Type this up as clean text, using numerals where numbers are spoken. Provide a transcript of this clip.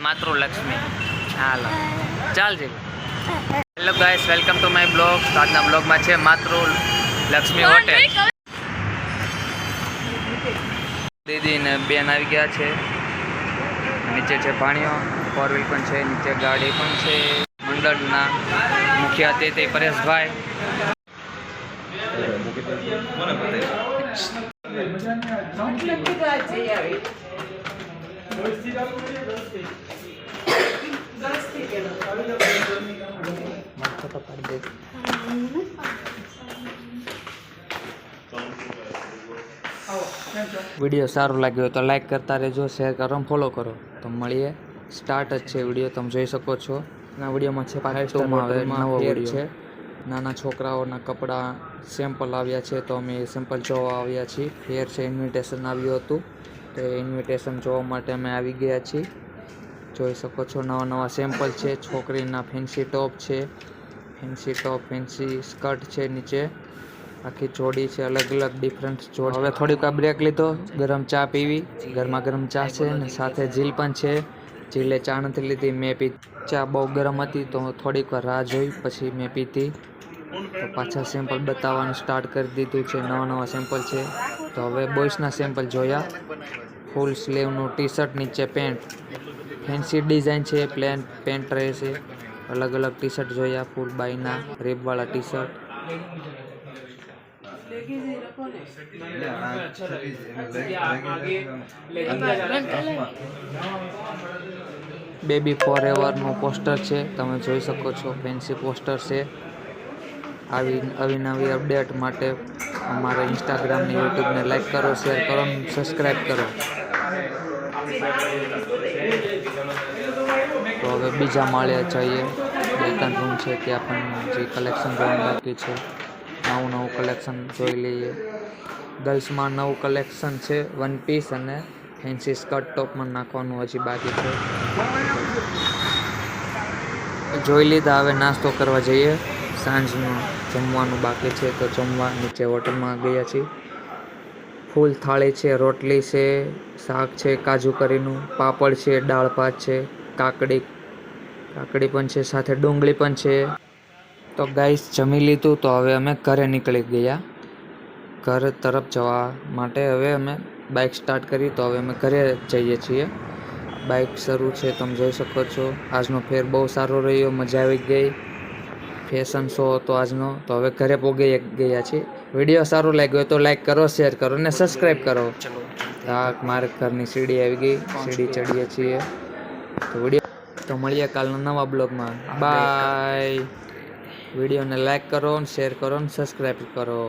માતૃલક્ષ્મી હાલો ચાલ જી hello guys welcome to my blog. આજના બ્લોગમાં છે માતૃલક્ષ્મી હોટેલ. દીદી ને બેન આવી ગયા છે. નીચે છે પાણીઓ, ફોર વ્હીલ પણ છે, નીચે ગાડી પણ છે. મંડળના મુખ્ય અતિથિ પરેશભાઈ. વિડીયો સારો લાગ્યો તો લાઈક કરતા રહેજો, શેર કરો, ફોલો કરો. તો મળીએ. સ્ટાર્ટ જ છે વિડીયો, તમે જોઈ શકો છો. ના વિડીયોમાં છે નવો વિડીયો છે. નાના છોકરાઓના કપડાં સેમ્પલ આવ્યા છે, તો અમે એ સેમ્પલ જોવા આવ્યા છીએ. ફેર છે, ઇન્વિટેશન આવ્યું હતું, તો એ ઇન્વિટેશન જોવા માટે અમે આવી ગયા છીએ. જોઈ શકો છો નવા નવા સેમ્પલ છે. છોકરીના ફેન્સી ટોપ છે, ફેન્સી સ્કર્ટ છે. નીચે આખી જોડી છે, અલગ અલગ ડિફરન્ટ જોડી. હવે થોડીક વાર બ્રેક લીધો, ગરમ ચા પીવી. ગરમા ગરમ ચા છે ને સાથે જીલ પણ છે. જીલે ચા નથી લીધી, મેં પી. ચા બહુ ગરમ હતી તો થોડીક વાર રાહ જોઈ, પછી મેં પીધી. તો પાછા સેમ્પલ બતાવવાનું સ્ટાર્ટ કરી દીધું છે. નવા સેમ્પલ છે. તો હવે બોಯ್સના સેમ્પલ જોયા. ફૂલ સ્લીવનું ટી શર્ટ, નીચે પેન્ટ, ફેન્સી ડિઝાઇન છે. પ્લેન પેન્ટ રહે છે. અલગ અલગ ટી શર્ટ જોયા. ફૂલ બાયના રેબવાળા ટી શર્ટ. બેબી ફોર એવરનું પોસ્ટર છે, તમે જોઈ શકો છો. ફેન્સી પોસ્ટર છે. આવી નવી અપડેટ માટે અમારે ઇન્સ્ટાગ્રામને યુટ્યુબને લાઈક કરો, શેર કરો, સબસ્ક્રાઈબ કરો. તો હવે બીજા માળે જઈએ. બે ત્રણ રૂમ છે, ત્યાં પણ જે કલેક્શન જોવાનું બાકી છે. નવું કલેક્શન જોઈ લઈએ. ગર્લ્સમાં નવું કલેક્શન છે. વન પીસ અને ફેન્સી સ્કર્ટ ટોપમાં નાખવાનું હજી બાકી છે. જોઈ લીધા, હવે નાસ્તો કરવા જઈએ. સાંજનું જમવાનું બાકી છે, તો જમવા નીચે હોટલમાં ગયા છીએ. ફૂલ થાળી છે, રોટલી છે, શાક છે, કાજુ કરીનું, પાપડ છે, દાળ ભાત છે, કાકડી પણ છે, સાથે ડુંગળી પણ છે. તો ગાઈસ જમી લીધું, તો હવે અમે ઘરે નીકળી ગયા. ઘર તરફ જવા માટે હવે અમે બાઇક સ્ટાર્ટ કરી, તો હવે અમે ઘરે જઈએ છીએ. બાઇક શરૂ છે, તમે જોઈ શકો છો. આજનો ફેર બહુ સારો રહ્યો, મજા આવી ગઈ. ફેશન શો હતો આજનો. તો હવે ઘરે પહોંચી ગયા છીએ. વિડીયો સારો લાગ્યો હોય તો લાઈક કરો, શેર કરો અને સબસ્ક્રાઈબ કરો. મારે ઘરની સીડી આવી ગઈ, સીડી ચડીએ છીએ. તો મળીએ કાલના નવા બ્લોગમાં. બાય. વિડીયોને લાઈક કરો, શેર કરો અને સબસ્ક્રાઈબ કરો.